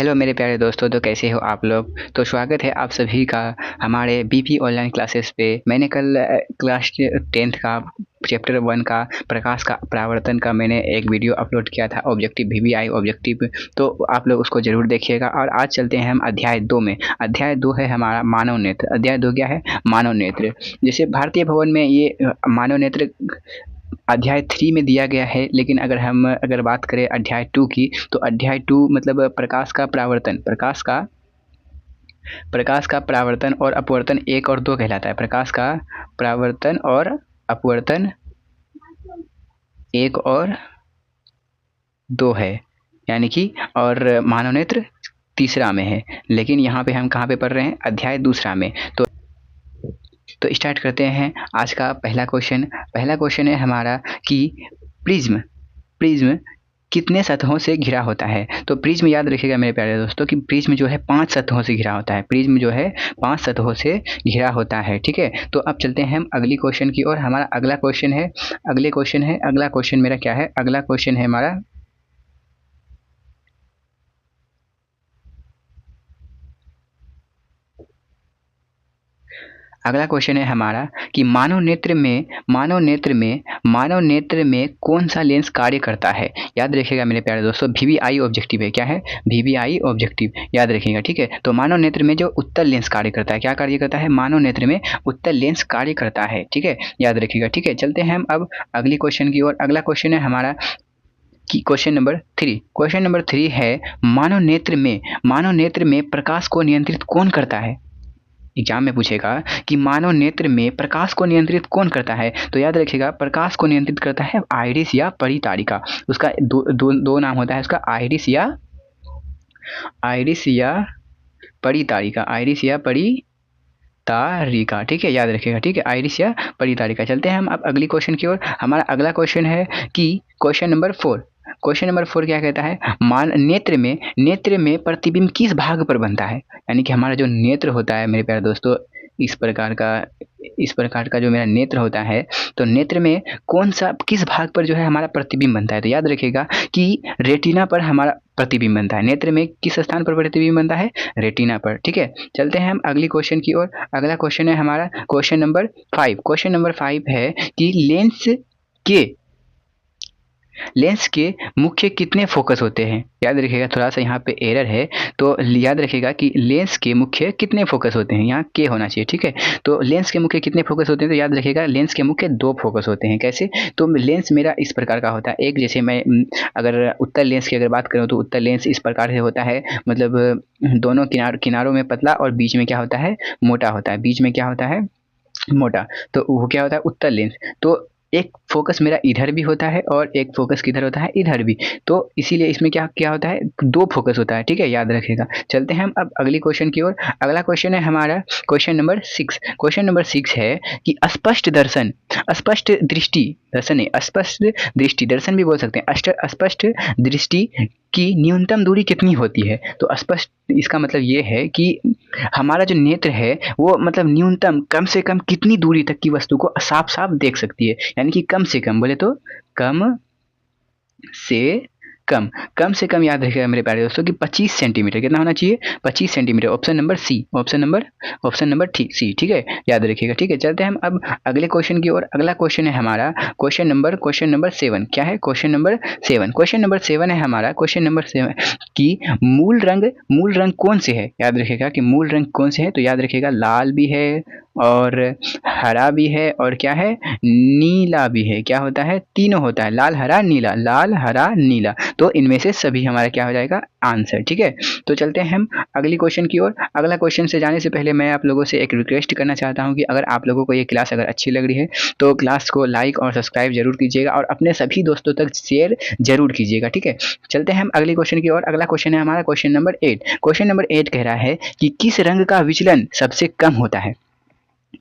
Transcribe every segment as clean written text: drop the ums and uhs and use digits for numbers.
Hello मेरे प्यारे दोस्तों, तो कैसे हो आप लोग। तो स्वागत है आप सभी का हमारे बीपी ऑनलाइन क्लासेस पे। मैंने कल क्लास 10th का चैप्टर 1 का प्रकाश का परावर्तन का मैंने एक वीडियो अपलोड किया था, ऑब्जेक्टिव वीवीआई ऑब्जेक्टिव। तो आप लोग उसको ज़रूर देखिएगा। और आज चलते हैं हम अध्याय 2 में। अध्याय 2 है हमारा मानव नेत्र। अध्याय 2 क्या है? मानव नेत्र। जैसे भारतीय भवन में ये मानव नेत्र अध्याय 3 में दिया गया है, लेकिन अगर बात करें अध्याय 2 की, तो अध्याय 2 मतलब प्रकाश का परावर्तन। प्रकाश का परावर्तन और अपवर्तन 1 और 2 कहलाता है। प्रकाश का परावर्तन और अपवर्तन 1 और 2 है, यानी कि और मानव नेत्र तीसरा में है। लेकिन यहाँ पे हम कहाँ पे पढ़ रहे हैं? अध्याय दूसरा में। तो स्टार्ट करते हैं आज का पहला क्वेश्चन। पहला क्वेश्चन है हमारा कि प्रिज्म कितने सतहों से घिरा होता है। तो प्रिज्म याद रखिएगा मेरे प्यारे दोस्तों कि प्रिज्म जो है 5 सतहों से घिरा होता है। प्रिज्म जो है 5 सतहों से घिरा होता है, ठीक है। तो अब चलते हैं हम अगली क्वेश्चन की ओर। हमारा अगला क्वेश्चन है, अगला क्वेश्चन मेरा क्या है? अगला क्वेश्चन है हमारा कि मानव नेत्र में कौन सा लेंस कार्य करता है। याद रखिएगा मेरे प्यारे दोस्तों, वीवीआई ऑब्जेक्टिव है। क्या है? वीवीआई ऑब्जेक्टिव, याद रखिएगा, ठीक है। तो मानव नेत्र में जो उत्तल लेंस कार्य करता है, क्या कार्य करता है? मानव नेत्र में उत्तल लेंस कार्य करता है, ठीक है, याद रखिएगा, ठीक है। चलते हैं हम अब अगली क्वेश्चन की ओर। अगला क्वेश्चन है हमारा कि क्वेश्चन नंबर 3 है मानव नेत्र में प्रकाश को नियंत्रित कौन करता है। एग्जाम में पूछेगा कि मानव नेत्र में प्रकाश को नियंत्रित कौन करता है। तो याद रखिएगा, प्रकाश को नियंत्रित करता है आइरिस या परितारिका। उसका दो नाम होता है उसका, आइरिस या परितारिका, ठीक है, याद रखिएगा, ठीक है, आइरिस या परितारिका। चलते हैं हम अब अगली क्वेश्चन की ओर। हमारा अगला क्वेश्चन है कि क्वेश्चन नंबर 4 क्या कहता है? नेत्र में प्रतिबिंब किस भाग पर बनता है। यानी कि हमारा जो नेत्र होता है मेरे प्यारे दोस्तों, इस प्रकार का जो मेरा नेत्र होता है, तो नेत्र में किस भाग पर जो है हमारा प्रतिबिंब बनता है। तो याद रखिएगा कि रेटिना पर हमारा प्रतिबिंब बनता है। नेत्र में किस स्थान पर प्रतिबिंब बनता है? रेटिना पर, ठीक है। चलते हैं हम अगली क्वेश्चन की ओर। अगला क्वेश्चन है हमारा क्वेश्चन नंबर 5 है कि लेंस के मुख्य कितने फोकस होते हैं। याद रखिएगा, थोड़ा सा यहाँ पे एरर है, तो याद रखिएगा कि लेंस के मुख्य कितने फोकस होते हैं। यहाँ के होना चाहिए, ठीक है। तो लेंस के मुख्य कितने फोकस होते हैं? तो याद रखिएगा, लेंस के मुख्य 2 फोकस होते हैं। कैसे? तो लेंस मेरा इस प्रकार का होता है। एक, जैसे मैं अगर उत्तल लेंस की अगर बात करूँ तो उत्तल लेंस इस प्रकार से होता है, मतलब दोनों किनारों में पतला और बीच में क्या होता है? मोटा होता है। बीच में क्या होता है? मोटा। तो वो क्या होता है? उत्तल लेंस। तो एक फोकस मेरा इधर भी होता है और एक फोकस किधर होता है? इधर भी। तो इसीलिए इसमें क्या होता है? 2 फोकस होता है, ठीक है, याद रखिएगा। चलते हैं हम अब अगली क्वेश्चन की ओर। अगला क्वेश्चन है हमारा क्वेश्चन नंबर 6 है कि स्पष्ट दृष्टि दर्शन भी बोल सकते हैं। स्पष्ट दृष्टि की न्यूनतम दूरी कितनी होती है। तो स्पष्ट, इसका मतलब ये है कि हमारा जो नेत्र है वो मतलब न्यूनतम कम से कम कितनी दूरी तक की वस्तु को साफ साफ देख सकती है। यानी कि कम से कम बोले तो कम से कम याद रखिएगा मेरे प्यारे दोस्तों कि 25 सेंटीमीटर। कितना होना चाहिए? 25 सेंटीमीटर। ऑप्शन नंबर सी, ठीक है, याद रखिएगा, ठीक है। चलते हैं हम अब अगले क्वेश्चन की ओर। अगला क्वेश्चन है हमारा क्वेश्चन नंबर 7। क्या है? क्वेश्चन नंबर 7 है हमारा क्वेश्चन नंबर 7 कि मूल रंग कौन से है। याद रखिएगा कि मूल रंग कौन से है। तो याद रखिएगा, लाल भी है और हरा भी है और क्या है? नीला भी है। क्या होता है? तीनों होता है, लाल हरा नीला। तो इनमें से सभी हमारा क्या हो जाएगा? आंसर, ठीक है। तो चलते हैं हम अगली क्वेश्चन की ओर। अगला क्वेश्चन से जाने से पहले मैं आप लोगों से एक रिक्वेस्ट करना चाहता हूं कि अगर आप लोगों को ये क्लास अगर अच्छी लग रही है तो क्लास को लाइक और सब्सक्राइब जरूर कीजिएगा और अपने सभी दोस्तों तक शेयर जरूर कीजिएगा, ठीक है। चलते हैं हम अगले क्वेश्चन की ओर। अगला क्वेश्चन है हमारा क्वेश्चन नंबर 8 कह रहा है कि किस रंग का विचलन सबसे कम होता है।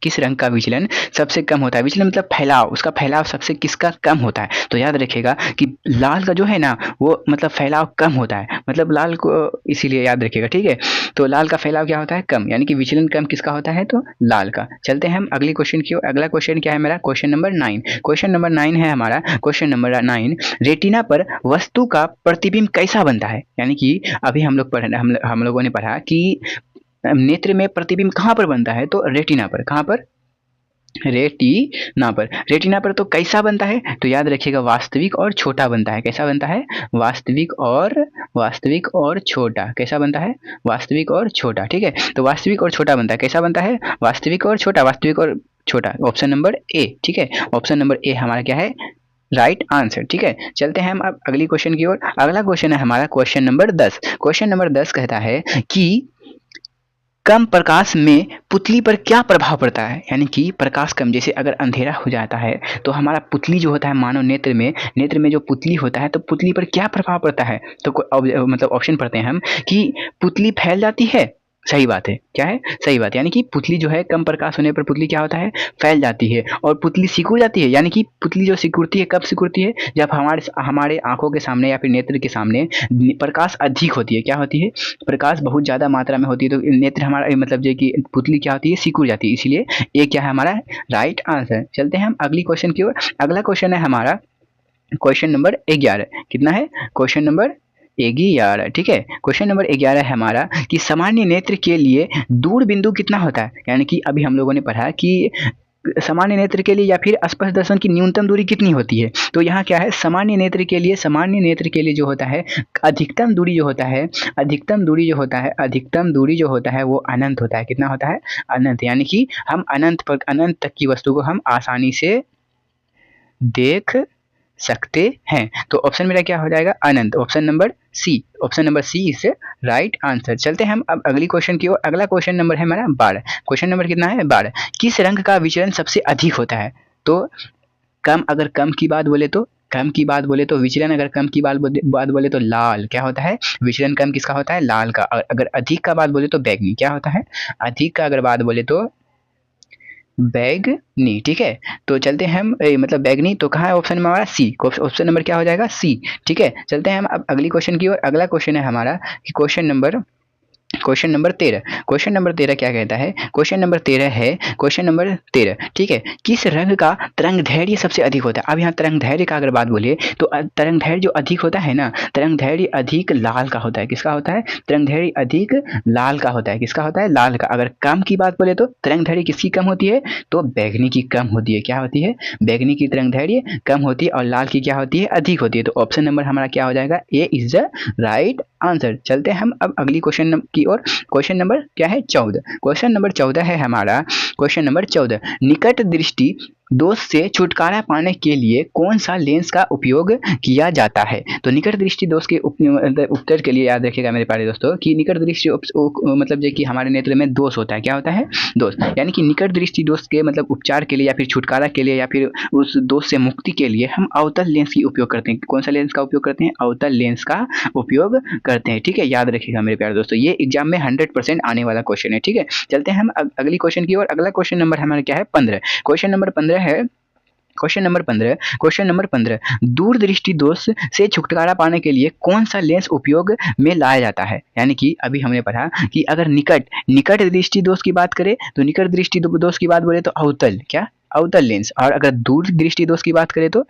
किस रंग का विचलन सबसे कम होता है? विचलन मतलब फैलाव, उसका फैलाव सबसे किसका कम होता है? तो याद रखिएगा कि लाल का जो है ना वो मतलब फैलाव कम होता है, मतलब लाल को इसीलिए याद रखिएगा, ठीक है। तो लाल का फैलाव क्या होता है? कम, यानी कि विचलन कम किसका होता है? तो लाल का। चलते हैं हम अगली क्वेश्चन की ओर। अगला क्वेश्चन क्या है मेरा? Question number 9। क्वेश्चन नंबर 9 है हमारा, क्वेश्चन नंबर 9, रेटिना पर वस्तु का प्रतिबिंब कैसा बनता है? यानी कि अभी हम लोगों ने पढ़ा कि नेत्र में प्रतिबिंब कहाँ पर बनता है? तो रेटिना पर। कहाँ पर? रेटिना पर। रेटिना पर तो कैसा बनता है? तो याद रखिएगा वास्तविक और छोटा बनता है। कैसा बनता है? वास्तविक और छोटा। कैसा बनता है? वास्तविक और छोटा, ठीक है। तो वास्तविक और छोटा बनता है। कैसा बनता है? वास्तविक और छोटा, वास्तविक और छोटा। ऑप्शन नंबर ए, ठीक है। ऑप्शन नंबर ए हमारा क्या है? राइट आंसर, ठीक है। चलते हैं हम अब अगली क्वेश्चन की ओर। अगला क्वेश्चन है हमारा क्वेश्चन नंबर 10। क्वेश्चन नंबर 10 कहता है कि कम प्रकाश में पुतली पर क्या प्रभाव पड़ता है? यानी कि प्रकाश कम, जैसे अगर अंधेरा हो जाता है तो हमारा पुतली जो होता है मानव नेत्र में जो पुतली होता है तो पुतली पर क्या प्रभाव पड़ता है? तो मतलब ऑप्शन पढ़ते हैं हम कि पुतली फैल जाती है। सही बात है। क्या है? सही बात है। यानी कि पुतली जो है कम प्रकाश होने पर पुतली क्या होता है? फैल जाती है। और पुतली सिकुड़ जाती है, यानी कि पुतली जो सिकुड़ती है कब सिकुड़ती है? जब हमारे आंखों के सामने या फिर नेत्र के सामने प्रकाश अधिक होती है। क्या होती है? प्रकाश बहुत ज़्यादा मात्रा में होती है तो नेत्र हमारा मतलब जो कि पुतली क्या होती है? सिकुड़ जाती है। इसीलिए ये क्या है हमारा? Right answer. चलते हैं हम अगली क्वेश्चन की ओर। अगला क्वेश्चन है हमारा क्वेश्चन नंबर 11। कितना है? क्वेश्चन नंबर 11, ठीक है। क्वेश्चन नंबर 11 है हमारा कि सामान्य नेत्र के लिए दूर बिंदु कितना होता है? यानी कि अभी हम लोगों ने पढ़ा कि सामान्य नेत्र के लिए या फिर स्पष्ट दर्शन की न्यूनतम दूरी कितनी होती है? तो यहाँ क्या है? सामान्य नेत्र के लिए जो होता है अधिकतम दूरी जो होता है, अधिकतम दूरी जो होता है वो अनंत होता है। कितना होता है? अनंत। यानी कि हम अनंत तक की वस्तु को हम आसानी से देख सकते हैं। तो ऑप्शन मेरा क्या हो जाएगा? Anant. Option number C. Option number C is right answer. चलते हैं हम अब अगली क्वेश्चन की ओर। अगला क्वेश्चन नंबर है हमारा 12। क्वेश्चन नंबर कितना है? 12। किस रंग का विचलन सबसे अधिक होता है? तो अगर कम की बात बोले तो विचलन, अगर कम की बात बोले तो लाल। क्या होता है? विचलन कम किसका होता है? लाल का। और अगर अधिक का बात बोले तो बैगनी। क्या होता है? अधिक का अगर बात बोले तो बैगनी, ठीक है। तो चलते हैं हम मतलब बैगनी तो कहाँ है? ऑप्शन में हमारा सी। ऑप्शन नंबर क्या हो जाएगा? सी, ठीक है। चलते हैं हम अब अगली क्वेश्चन की ओर। अगला क्वेश्चन है हमारा कि क्वेश्चन नंबर 13। क्वेश्चन नंबर 13 क्या कहता है? क्वेश्चन नंबर 13 है, क्वेश्चन नंबर 13, ठीक है। किस रंग का तरंग धैर्य सबसे अधिक होता है? अब यहाँ तरंग धैर्य का अगर बात बोले तो तरंग धैर्य जो अधिक होता है ना, तरंग धैर्य अधिक लाल का होता है। किसका होता है? तरंग धैर्य अधिक लाल का होता है। किसका होता है? लाल का। अगर कम की बात बोले तो तरंग धैर्य किसकी कम होती है? तो बैगनी की कम होती है। क्या होती है? बैगनी की तरंग धैर्य कम होती है और लाल की क्या होती है? अधिक होती है। तो ऑप्शन नंबर हमारा क्या हो जाएगा? ए इज द राइट आंसर। चलते हैं हम अब अगली क्वेश्चन की ओर। क्वेश्चन नंबर क्या है? 14। क्वेश्चन नंबर 14 है हमारा, क्वेश्चन नंबर 14, निकट दृष्टि दोष से छुटकारा पाने के लिए कौन सा लेंस का उपयोग किया जाता है? तो निकट दृष्टि दोष के उत्तर के लिए याद रखिएगा मेरे प्यारे दोस्तों कि निकट दृष्टि मतलब जो कि हमारे नेत्र में दोष होता है। क्या होता है? दोष। यानी कि निकट दृष्टि दोष के मतलब उपचार के लिए या फिर छुटकारा के लिए या फिर उस दोष से मुक्ति के लिए हम अवतल लेंस की उपयोग करते हैं। कौन सा लेंस का उपयोग करते हैं? अवतल लेंस का उपयोग करते हैं, ठीक है। याद रखिएगा मेरे प्यारे दोस्तों, ये एग्जाम में 100% आने वाला क्वेश्चन है, ठीक है। चलते हैं हम अगली क्वेश्चन की ओर। अगला क्वेश्चन नंबर हमारा क्या है? 15। क्वेश्चन नंबर 15 है, क्वेश्चन नंबर 15, दूरदृष्टि दोष से छुटकारा पाने के लिए कौन सा लेंस उपयोग में लाया जाता है? यानी कि अभी हमने पढ़ा कि अगर निकट दृष्टि दोष की बात करें तो निकट दृष्टि दोष की बात बोले तो अवतल, क्या? अवतल लेंस। और अगर दूर दृष्टि दोष की बात करें तो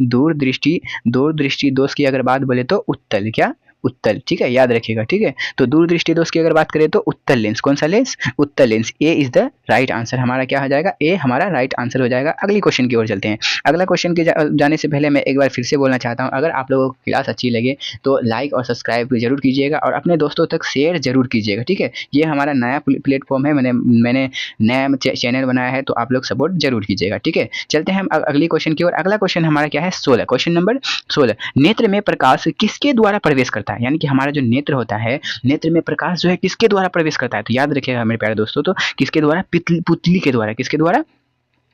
दूर दृष्टि दोष की अगर बात बोले तो उत्तल, क्या? उत्तल, ठीक है। याद रखिएगा, ठीक है। तो दूरदृष्टि दोष की अगर बात करें तो उत्तल लेंस। कौन सा लेंस? उत्तल lens. A is the right answer. हमारा क्या हो जाएगा? ए हमारा राइट आंसर हो जाएगा। अगली क्वेश्चन की ओर चलते हैं। अगला क्वेश्चन के जाने से पहले मैं एक बार फिर से बोलना चाहता हूँ, अगर आप लोगों को क्लास अच्छी लगे तो लाइक और सब्सक्राइब जरूर कीजिएगा और अपने दोस्तों तक शेयर जरूर कीजिएगा, ठीक है। ये हमारा नया प्लेटफॉर्म है, मैंने नया चैनल बनाया है तो आप लोग सपोर्ट जरूर कीजिएगा, ठीक है। चलते हैं हम अगली क्वेश्चन की ओर। अगला क्वेश्चन हमारा क्या है? 16। क्वेश्चन नंबर 16, नेत्र में प्रकाश किसके द्वारा प्रवेश करता है? यानी कि हमारा जो नेत्र होता है, नेत्र में प्रकाश जो है किसके द्वारा प्रवेश करता है? तो याद रखिएगा मेरे प्यारे दोस्तों, तो किसके द्वारा? पुतली के द्वारा। किसके द्वारा?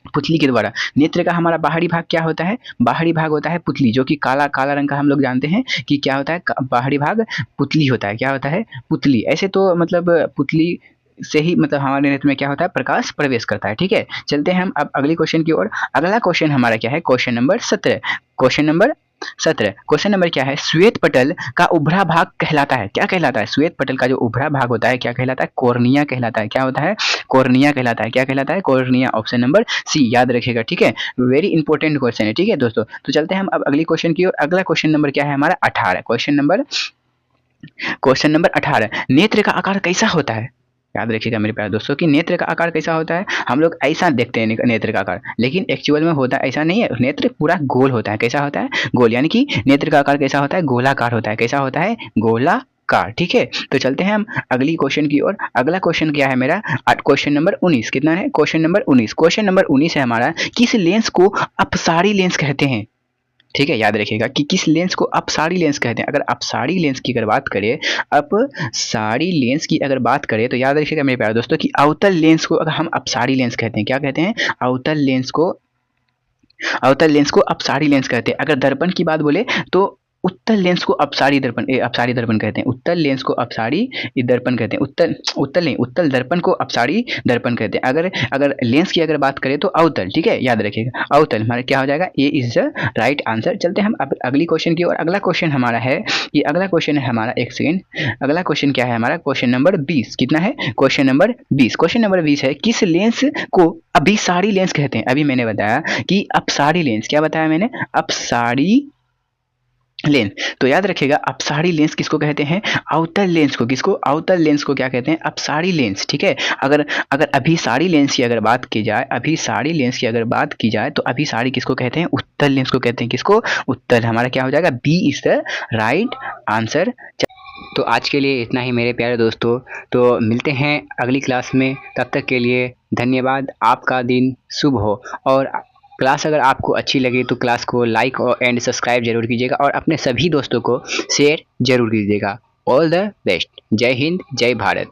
पुतली के द्वारा। नेत्र का हमारा बाहरी भाग क्या होता है? बाहरी भाग होता है पुतली, जो कि काला काला रंग का हम लोग जानते हैं कि क्या होता है? बाहरी भाग पुतली होता है। क्या होता है? पुतली। ऐसे तो मतलब पुतली से ही मतलब हमारे नेत्र में क्या होता है, प्रकाश प्रवेश करता है। ठीक है, चलते हैं हम अब अगली क्वेश्चन की ओर। अगला क्वेश्चन हमारा क्या है, question number 17। Question number 17, question number क्या है, श्वेत पटल का उभरा भाग कहलाता है, क्या कहलाता है, श्वेत पटल का जो उभरा भाग होता है क्या कहलाता है, कॉर्निया कहलाता है। क्या होता है, कॉर्निया कहलाता है। क्या कहलाता है, कॉर्निया। ऑप्शन नंबर सी याद रखिएगा। ठीक है, वेरी इंपॉर्टेंट क्वेश्चन है। ठीक है दोस्तों, तो चलते हैं हम अब अगली क्वेश्चन की ओर। अगला क्वेश्चन नंबर क्या है हमारा 18। क्वेश्चन नंबर 18, नेत्र का आकार कैसा होता है। याद रखिएगा मेरे प्यारे दोस्तों कि नेत्र का आकार कैसा होता है, हम लोग ऐसा देखते हैं नेत्र का आकार, लेकिन एक्चुअल में होता ऐसा नहीं है। नेत्र पूरा गोल होता है। कैसा होता है, गोल, यानी कि नेत्र का आकार कैसा होता है, गोलाकार होता है। कैसा होता है, गोलाकार। ठीक है, तो चलते हैं हम अगली क्वेश्चन की ओर। अगला क्वेश्चन क्या है मेरा, क्वेश्चन नंबर 19। कितना है, क्वेश्चन नंबर 19। क्वेश्चन नंबर 19 है हमारा, किस लेंस को अपसारी लेंस कहते हैं। ठीक है, याद रखिएगा कि किस लेंस को अपसारी लेंस कहते हैं। अगर अपसारी लेंस की अगर बात करें, अपसारी लेंस की अगर बात करें तो याद रखिएगा मेरे प्यारे दोस्तों कि अवतल लेंस को अगर हम अपसारी लेंस कहते हैं। क्या कहते हैं, अवतल लेंस को अपसारी लेंस कहते हैं। अगर दर्पण की बात बोले तो उत्तल लेंस को अपसारी दर्पण कहते हैं। उत्तल लेंस को अपसारी दर्पण कहते हैं। उत्तल दर्पण को अपसारी दर्पण कहते हैं। अगर लेंस की अगर बात करें तो अवतल। ठीक है, याद रखिएगा अवतल हमारा क्या हो जाएगा, ए इज द राइट आंसर। चलते हैं हम अब अगली क्वेश्चन की ओर। अगला क्वेश्चन हमारा है, ये अगला क्वेश्चन है हमारा, एक सेकेंड, अगला क्वेश्चन क्या है हमारा, क्वेश्चन नंबर 20। कितना है, क्वेश्चन नंबर 20। क्वेश्चन नंबर 20 है, किस लेंस को अभिसारी लेंस कहते हैं। अभी मैंने बताया कि अपसारी लेंस, क्या बताया मैंने, अपसारी लेंस। तो याद रखिएगा अपसारी लेंस किसको कहते हैं, अवतल लेंस को। किसको, अवतल लेंस को क्या कहते हैं, अपसारी लेंस। ठीक है, अगर अभिसारी लेंस की अगर बात की जाए, अभिसारी लेंस की अगर बात की जाए तो अभिसारी किसको कहते हैं, उत्तल लेंस को कहते हैं। किसको, उत्तल। हमारा क्या हो जाएगा, B is the right answer. तो आज के लिए इतना ही मेरे प्यारे दोस्तों, तो मिलते हैं अगली क्लास में। तब तक के लिए धन्यवाद। आपका दिन शुभ हो। और क्लास अगर आपको अच्छी लगी तो क्लास को लाइक और एंड सब्सक्राइब जरूर कीजिएगा और अपने सभी दोस्तों को शेयर जरूर कीजिएगा। All the best. जय हिंद, जय भारत।